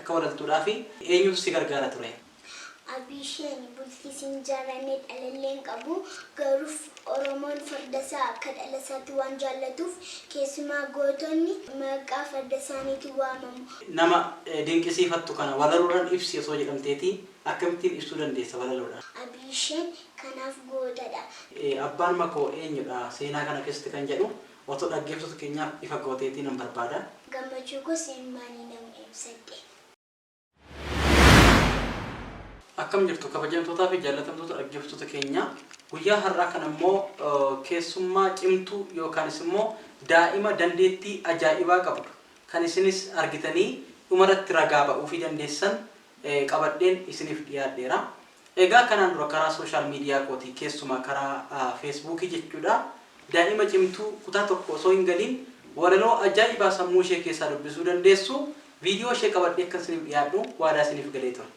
akka walaltuudhaa fi eenyutu si gargaara ture? Abisheen bultii sinjaaranii dhalalleen qabu garuu Oromoon fardasaa akka dhalasaatti waan jaallatuuf keessumaa gootonni maqaa farda isaaniitiin waamamu. Nama dinqisiifattu kana walaluudhaan ibsi osoo jedhamteeti akkamittiin ibsuu dandeessa walaloodhaan? Abisheen kanaaf gootadha. Abbaan makoo eenyudha seenaa kana keessatti kan jedhu otoo dhaggeeffattoota keenyaaf ifa gooteetii nan barbaada. Gammachuu gosa ilmaanii nama ibsadhe. Akkam jirtu kabajamtootaa fi jaallatamtoota dhaggeeffattoota keenya guyyaa har'aa kana immoo keessummaa cimtuu yookaanis immoo daa'ima dandeettii ajaa'ibaa qabdu kan isinis argitanii dhumarratti ragaa ba'uu fi dandeessan qabadheen isiniif dhiyaadheera. Egaa kanaan dura karaa sooshaal miidiyaa kootii keessumaa karaa feesbuukii jechuudha daa'ima cimtuu kutaa tokko osoo hin galiin walaloo ajaa'ibaa sammuu ishee keessaa dubbisuu dandeessu viidiyoo ishee qabadhee akka isiniif dhiyaadhu waadaa isiniif galee ture.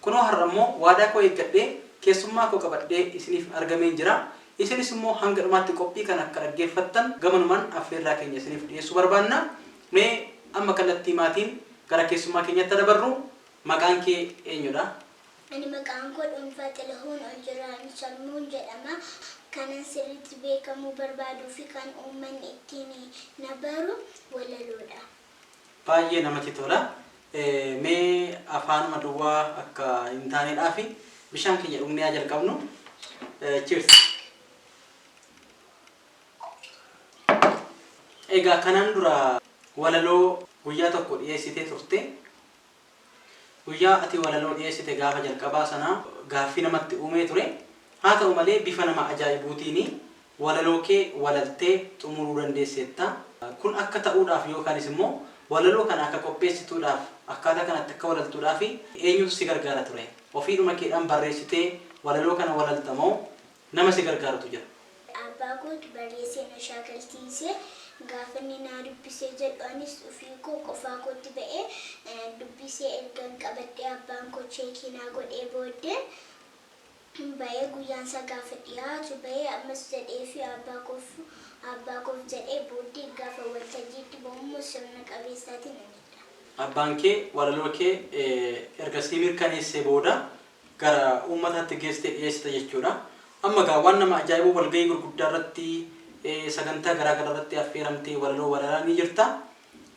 Kunoo har'a immoo waadaa koo eeggadhee keessummaa koo qabadhee isiniif argamee jira. Isinis immoo hanga dhumaatti qophii kana akka dhaggeeffattan gamanumaan affeerraa keenya isiniif dhiyeessuu barbaanna. Mee amma kallattii maatiin gara keessummaa keenyatti dabarru maqaan kee eenyudha? Ani maqaan koo Dhuunfaa Xilahuun Oljiraan Salmuun jedhama. Kanan sirriitti beekamuu barbaaduu fi kan uummanni ittiin na baru walaloodha. Baay'ee namatti tola. Mee afaanuma duwwaa akka hin taaneedhaa fi bishaan keenya dhugnee jalqabnu. Cheers. Egaa kanaan dura walaloo guyyaa tokko dhiyeessitee turte. Guyyaa ati walaloo dhiyeessite gaafa jalqabaa sana gaaffii namatti uumee ture. Haa ta'u malee bifa nama ajaa'ibuutiin walaloo kee walaltee xumuruu dandeessetta. Kun akka ta'uudhaaf yookaanis immoo walaloo kana akka qopheessituudhaaf akkaataa kanatti akka walaltuudhaaf eenyutu si gargaara ture? Ofiidhuma keedhaan barreessitee walaloo kana walaltamoo nama si gargaaratu jira? Abbaa kootu barreessee na shaakalchiisee gaafa inni naa dubbisee jedhu anis ofii koo qofaa kootti ba'ee dubbisee ergan qabadhee abbaan koo cheekii naa godhee booddee ba'ee guyyaan isaa gaafa dhiyaatu ba'ee ammas jedhee fi abbaa koof jedhee booddee gaafa waltajjiitti ba'ummoo sirna qabeessaatiin hojjedha. Abbaan kee walaloo kee ergasii mirkaneessee booda gara uummataatti geessitee dhiyeessita jechuudha. Amma gaa waan nama ajaa'ibuu walgahii gurguddaa irratti sagantaa garaagaraa irratti affeeramtee walaloo walalaa ni jirta.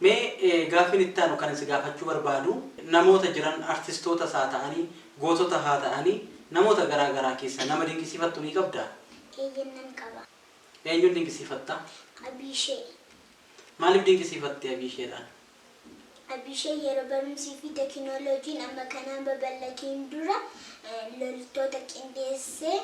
Mee gaaffiin itti aanu kan isin gaafachuu barbaadu namoota jiran artistootas haa ta'anii gootota haa ta'anii namoota garaagaraa keessa nama dinqisiifattu ni qabdaa? Eeyyamnan qaba. Eenyuun dinqisiifatta? Abishee. Maaliif dinqisiifattee Abisheedhaan? Abishee yeroo barumsii fi teekinooloojiin amma kanaan babal'atiin dura loltoota qindeessee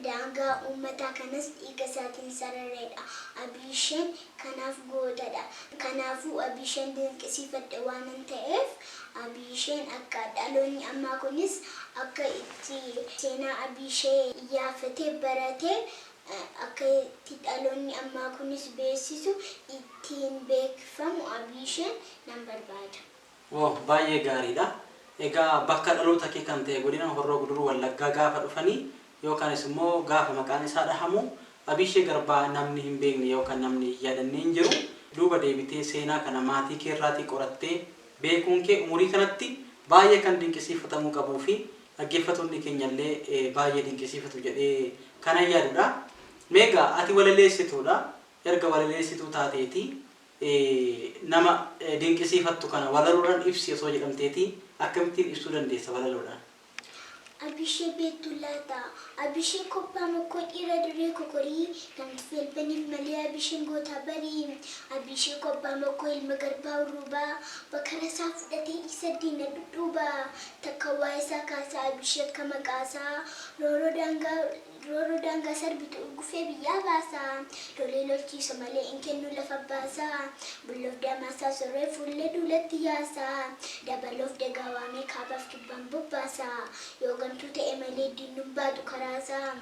daangaa uummataa kanas dhiiga isaatiin sarareedha. Abisheen kanaaf gootadha. Kanaafuu Abisheen dinqisiifadhe waan ta'eef Abisheen akka dhaloonni ammaa kunis akka itti seenaa Abishee yaafatee baratee akka itti dhaloonni ammaa kunis beeksisu ittiin beeksifamu Abisheen nan barbaada. Baay'ee gaariidha. Egaa bakka dhaloota kee kan ta'e godina Horroo Guduruu Wallaggaa gaafa dhufanii yookaanis immoo gaafa maqaan isaa dhahamu Abishee Garbaa namni hin beekne yookaan namni hin yaadannee hin jiru. Duuba deebitee seenaa kana maatii kee irraatii qorattee beekuun kee umurii kanatti baay'ee kan dinqisiifatamuu qabuu fi dhaggeeffattoonni keenyallee baay'ee dinqisiifatu jedhee kanan yaadudha. Meegaa ati walaleessituudha. Erga walaleessituu taateeti nama dinqisiifattu kana walaloodhaan ibsi osoo jedhamteeti akkamittiin ibsuu dandeessa walaloodhaan? Abishee beektu laata? Abishee kobbaa makkoo dhiira dirree kokorii namti felbaniif malee Abisheen gootaa barii. Abishee kobbaa makkoo ilma garbaa urruubaa bakka rasaa fudhatee isa diina dhudhuubaa takka waa isaa kaasaa Abishee akka maqaasaa rooroo daangaa sarbitu gufee biyyaa baasaa lolee lolchiisa malee hin kennu lafa baasaa bulloof damaasaa sorree fuullee duulatti yaasaa dabaloof dagawaamee kaabaaf kibbaan bobbaasaa yoo gamtuu ta'e malee diinnuun baatu karaasaa.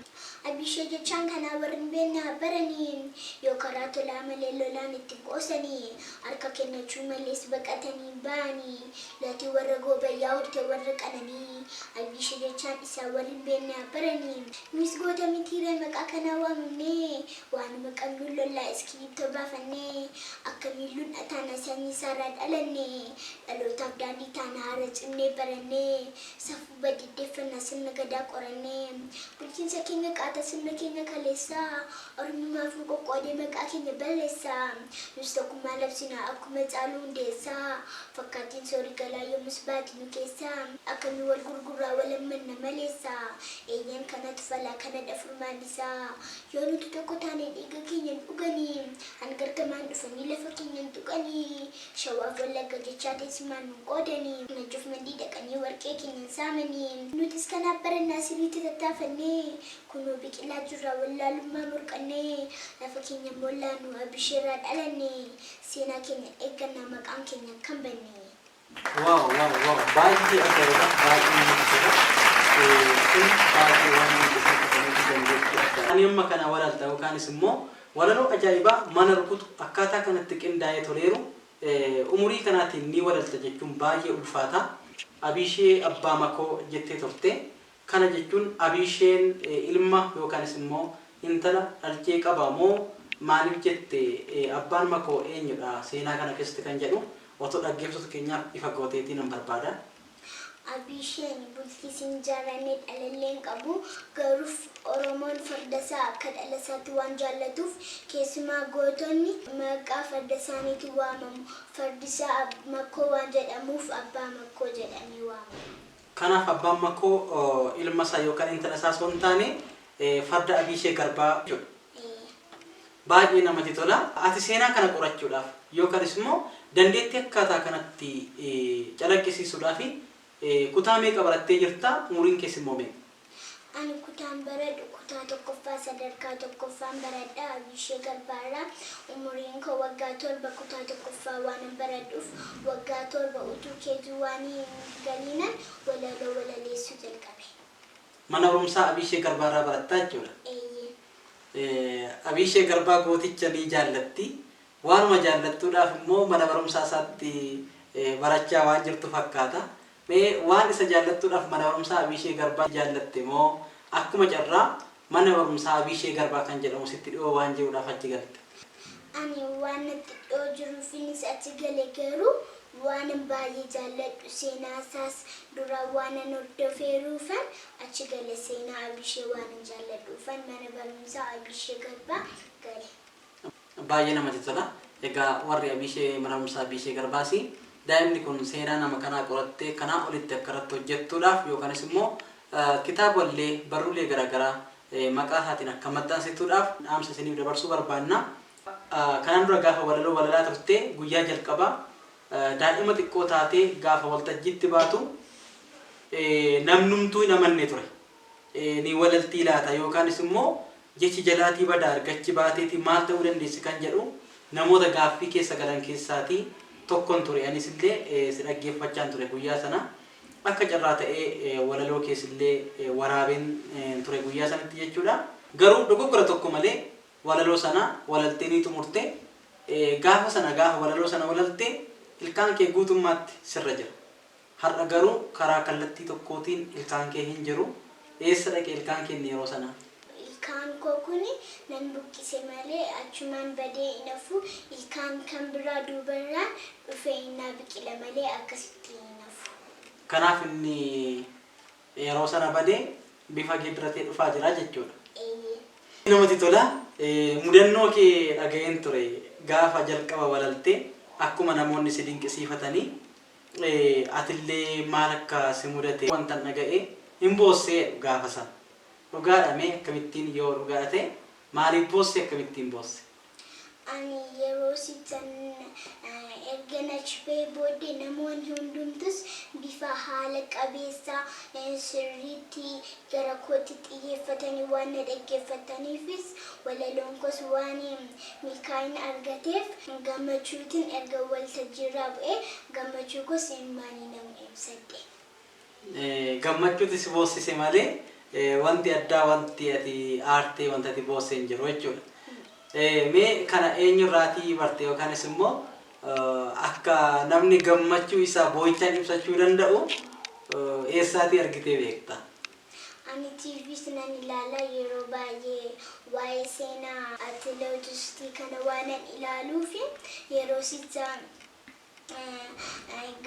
Abishee jechaan kanaa warri hin beekne baranii yoo karaa tolaa malee lolaan itti qoosanii harka kennachuu malees baqatanii ba'anii laatii warra goobayyaa hortee warra qananii. Abishee jechaan isaa warri hin beekne baranii mis goota mitiiree maqaa kanaa waamamnee waanuma qabnuun lollaa iskiriiptoo baafannee akka miilluun dhataana sanyii isaarraa dhalanne dhalootaaf daandii taana cimnee barannee safuu baddeeffannaa sirna gadaa qorannee bulchiinsa keenya qaataa sirna keenya kaleessaa oromummaaf nu qoqqoodee maqaa keenya balleessaa nus tokkummaa labsinaa akkuma caaluu hundeessaa fakkaatiin soorii galaa yommus baatinu keessaa akkamii wal gurguraa walammanna maleessaa eenyaan kanatu falaa kanadha furmaan isaa yoo nuti tokko taanee dhiiga keenyan dhuganii hangargamaan dhufanii lafa keenyan tuqanii shawaaf wallagga jechaa teessimaan nu qoodanii najuuf mandii dhaqanii warqee keenyan saamanii nutis kanaaf barannaa sirriitti tattaafannee kunoo biqilaa jirraa wallaalummaa murqannee lafa keenya mollaanu abisheerraa dhalanne seenaa keenya eeggannaa maqaan keenya kan banne. Wow, baay'ee ajaa'ibaa baay'ee namatti tola. Kun baay'ee waan namatti dandeettii. Ani amma kana walaalta yookaanis immoo walaloo ajaa'ibaa mana rukutu akkaataa kanatti qindaa'ee toleeru umurii kanaatiin ni walalta jechuun baay'ee ulfaata. Abishee abbaa makoo jettee turte. Kana jechuun abisheen ilma yookaanis immoo intala dhalchee qaba moo maaliif jette abbaan makoo eenyudha seenaa kana keessatti kan jedhu otoo dhaggeeffattoota keenyaaf ifa gooteetiin nan barbaada. Abisheen bultii sinjaaranii dhalalleen qabu garuuf Oromoon fardasaa akka dhalasaatti waan jaallatuuf keessumaa gootonni maqaa farda isaaniitiin waamamu fardisaa makkoo waan jedhamuuf abbaa makkoo jedhamee waamamu. Kanaaf abbaan makkoo ilma isaa yookaan intala isaa osoo hin taane farda Abishee Garbaa jedhu. Baay'ee namatti tola. Ati seenaa kana qorachuudhaaf yookaanis immoo dandeettii akkaataa kanatti calaqqisiisuudhaaf kutaa meeqa barattee jirta? Umuriin keessi immoo meeqa? Ani kutaan baradhu kutaa tokkoffaa sadarkaa tokkoffaan baradha Abishee Garbaarraa. Umuriin koo waggaa 7 kutaa tokkoffaa waan baradhuuf waggaa 7 utuu keetii waan galiinan walaloo walaleessuu jalqabe. Mana barumsaa Abishee Garbaarraa barattaa jechuudha? Abishee Garbaa gooticha ni jaallatti. Waanuma jaallattuudhaaf immoo mana barumsaa isaatti barachaa waan jirtu fakkaata. Waan isa jaallattuudhaaf mana barumsaa Abishee Garbaa jaallatte moo akkuma carraa mana barumsaa Abishee Garbaa kan jedhamu sitti dhiyoo waan jiruudhaaf achi galte? Ani waan natti dhiyoo jiruufiinis achi gale garuu waan baay'ee jaalladhu seenaa isaas dura waan hordofeeruufan achi gale seenaa Abishee waan jaalladhuufan mana barumsaa Abishee Garbaa gale. Baay'ee namatti tola. Egaa warri Abishee mana barumsaa Abishee Garbaasi daa'imni kun seenaa nama kanaa qorattee kanaa olitti akka irratti hojjettuudhaaf yookaanis immoo kitaabolee barruulee garaagaraa maqaa isaatiin akka maxxansituudhaaf dhaamsa isiniif dabarsuu barbaanna. Kanaan dura gaafa walaloo walalaa turte guyyaa jalqabaa daa'ima xiqqoo taatee gaafa waltajjiitti baatu namnumtuu hin amanne ture. Ni walaltii laata yookaanis immoo jechi jalaatii badaa argachi baateeti maal ta'uu dandeessi kan jedhu namoota gaaffii keessa galan keessaatii tokkon ture. Anis illee si dhaggeeffachaan ture guyyaa sana. Akka carraa ta'ee walaloo keessillee waraabeen ture guyyaa sanatti jechuudha. Garuu dogoggora tokko malee walaloo sana walaltee ni xumurte. Gaafa walaloo sana walalte ilkaan kee guutummaatti sirra jira. Har'a garuu karaa kallattii tokkootiin ilkaan kee hin jiru. Eessa dhaqee ilkaan kee yeroo sana? Ilkaan koo kuni nan buqqise malee achumaan badee inafu ilkaan kan biraa duubarraan dhufee innaa biqila malee akkasitti inafu. Kanaaf inni yeroo sana badee bifa gidratee dhufaa jira jechuudha. Namatti tola. Mudannoo kee dhaga'een ture gaafa jalqaba walaltee akkuma namoonni si dinqisiifatanii atillee maal akka si mudate wanta dhaga'ee hin boossee gaafa sana. Dhugaadhamee akkamittiin yoo dhugaa ta'e maaliif boosse akkamittiin boosse? Ani yeroo sitan erga nachbee booddee namoonni hundumtus bifa haala qabeessaa sirriitti gara kootti xiyyeeffatanii waan na dhaggeeffataniifis walaloon koos waan milkaa'ina argateef gammachuutiin erga waltajjiirraa bu'ee gammachuu koos maanii nama ibsadhe. Gammachuutis boossise malee wanti addaa wanti ati aartee wanti ati boosse hin jiru jechuudha. Mee kana eenyurraatii barte yookaanis immoo akka namni gammachuu isaa boo'ichaan ibsachuu danda'u eessaatii argitee beekta? Ani TVs nan ilaala yeroo baay'ee waa'ee seenaa atileetistii kana waanan ilaaluuf yeroo sitta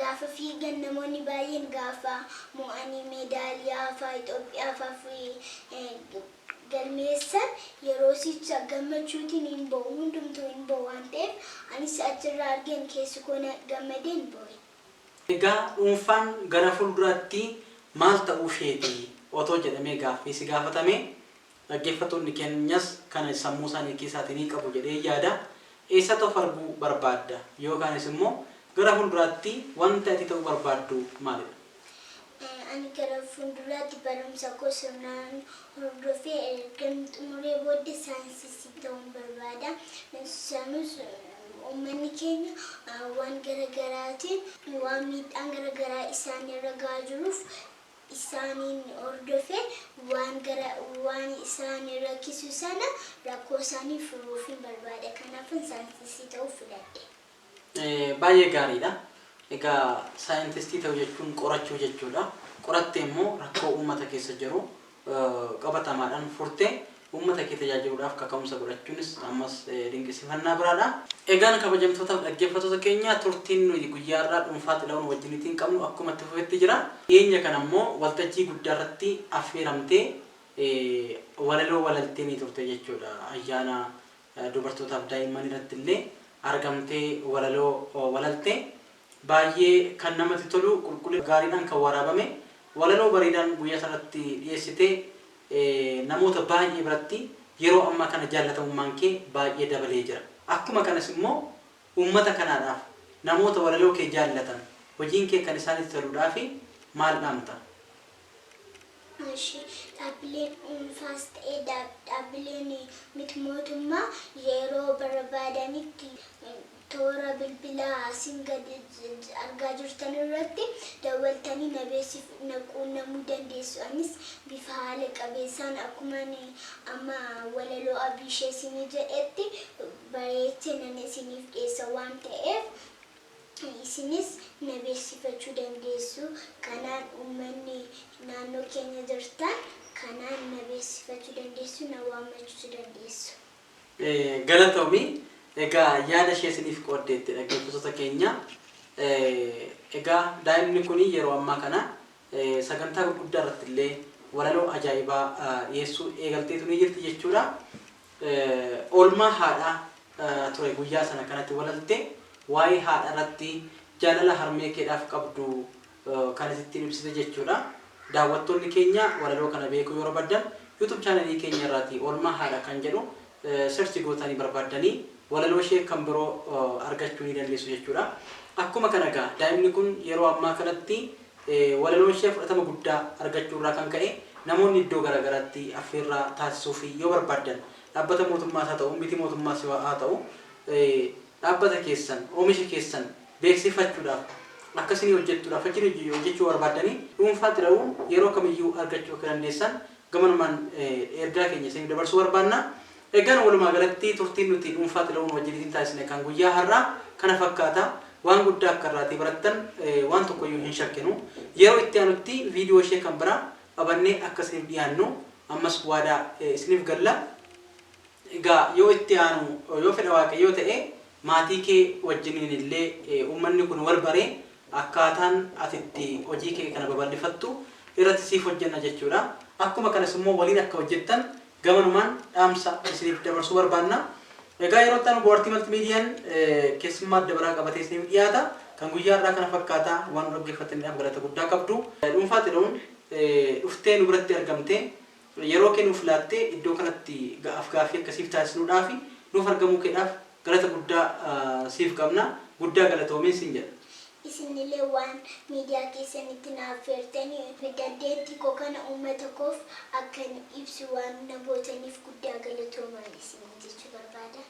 gaafa fiigan namoonni baay'een gaafa mo'anii meedaaliyaa fa'aa Itoophiyaa fa'aa galmeessan yeroo sicha gammachuutiin hin bo'u hundumtuu hin bo'u waan ta'eef anis achirraa argeen keessi koo gammadeen bo'e. Egaa dhuunfaan gara fuulduraatti maal ta'uu isheeti otoo jedhamee gaaffii si gaafatame dhaggeeffattoonni keenyas kana sammuu isaanii keessaatii ni qabu jedhee yaada. Eessa of arguu barbaadda yookaanis immoo gara fuulduraatti wanta ati ta'uu barbaaddu maalidha? Ani gara fuulduraatti barumsa koo sirnaan hordofee ergan xumuree booddee saayinsistii ta'uun barbaada. Sanuus uummanni keenya waan garaagaraatiin waan miidhaan garaagaraa isaanirra gahaa jiruuf isaaniin hordofee waan isaanii rakkisu sana rakkoo isaanii furuuf barbaada. Kanaafuu saayinsistii ta'uu filadhe. Baay'ee gaariidha. Egaa saayintistii ta'uu jechuun qorachuu jechuudha. Qorattee immoo rakkoo uummata keessa jiru qabatamaadhaan furtee uummata kee tajaajiluudhaaf kaka'umsa godhachuunis ammas dinqisiifannaa biraadha. Egaan kabajamtoota dhaggeeffattoota keenya turtiin nuyi guyyaa irraa dhuunfaa Xilahun wajjinitiin qabnu akkuma itti fufetti jira. Dhiyeenya kana immoo waltajjii guddaa irratti affeeramtee walaloo walaltee ni turte jechuudha. Ayyaana dubartootaaf daa'imman irratti illee argamtee walaloo walalte. Baay'ee kan namatti tolu qulqullina gaariidhaan kan waraabame walaloo bareedaan guyyaa sanatti dhiyeessitee namoota baay'ee biratti yeroo ammaa kana jaallatamummaan kee baay'ee dabalee jira. Akkuma kanas immoo uummata kanaadhaaf namoota walaloo kee jaallatan hojiin kee kan isaanitti toluudhaaf maal dhaamta? Dhaabbileen dhuunfaas ta'ee dhaabbileen miti mootummaa yeroo barbaadanitti toora bilbilaa isin gadi argaa jirtan irratti dawwaltanii naquunnamuu dandeessu. Anis bifa haala qabeessaan akkuma amma walaloo Abishee isinii jedhetti bareechee nan isiniif dhiyeessa waan ta'eef isinis na beeksifachuu dandeessu. Kanaan uummanni naannoo keenya jirtan kanaan na beeksifachuu dandeessu, na waammachuu dandeessu. Galatoomii. Egaa yaada ishee isiniif qooddeetti dhaggeeffattoota keenya. Egaa daa'imni kun yeroo ammaa kana sagantaa gurguddaa irratti illee walaloo ajaa'ibaa dhiyeessuu eegalteetu ni jirti jechuudha. Oolmaa haadhaa ture guyyaa sana kanatti walalte waa'ee haadha irratti jaalala harmee keedhaaf qabdu kan ittiin ibsite jechuudha. Daawwattoonni keenya walaloo kana beekuu yoo barbaadan YouTube chaanalii keenya irratti oolmaa haadha kan jedhu search gootanii barbaadanii walaloo ishee kan biroo argachuu ni dandeessu jechuudha. Akkuma kana egaa daa'imni kun yeroo ammaa kanatti walaloo ishee fudhatama guddaa argachuu irraa kan ka'e namoonni iddoo garaagaraatti affeerraa taasisuu fi yoo barbaadan dhaabbata mootummaas haa ta'u miti mootummaas haa ta'u dhaabbata keessan oomisha keessan beeksifachuudhaaf akkasii hojjechuudhaaf hojjechuu barbaadanii dhuunfaa Xilahun yeroo kamiyyuu argachuu akka dandeessan gamanumaan ergaa keenya isiniif dabarsuu barbaanna. Egaan walumaa galatti turtiin nuti dhuunfaa Xilahun wajjiniin taasisne kan guyyaa har'aa kana fakkaata. Waan guddaa akka irraatii barattan waan tokkoyyuu hin shakkinu. Yeroo itti aanutti viidiyoo ishee kan biraa qabannee akka isiniif dhiyaannu ammas waadaa isiniif galla. Egaa yoo itti aanu yoo fedha Waaqayyoo ta'e maatii kee wajjiniin illee uummanni kun wal baree akkaataan ati itti hojii kee kana babal'ifattu irratti siif hojjenna jechuudha. Akkuma kanas immoo waliin akka hojjettan gamanumaan dhaamsa isiniif dabarsuu barbaanna. Egaa yeroo itti aanu boortii maltiimiidiyaan keessummaa adda biraa qabatee isiniif dhiyaata. Kan guyyaa irraa kana fakkaata waan dhaggeeffataniidhaaf galata guddaa qabdu. Dhuunfaa Xilahun dhuftee nu biratti argamtee yeroo kee nuuf laattee iddoo kanatti gaaffii akkasiif taasisnuudhaaf nuuf argamuu keedhaaf galata guddaa siif qabna. Guddaa galatoomee siin jedha. Isinillee waan miidiyaa keessanitti na affeertanii dandeettii koo kana uummata koof akka ibsu waan na gootaniif guddaa galatoomaa isin jechuu barbaada.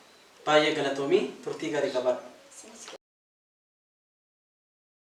Baay'ee galatoomii turtii gaarii qabaadha.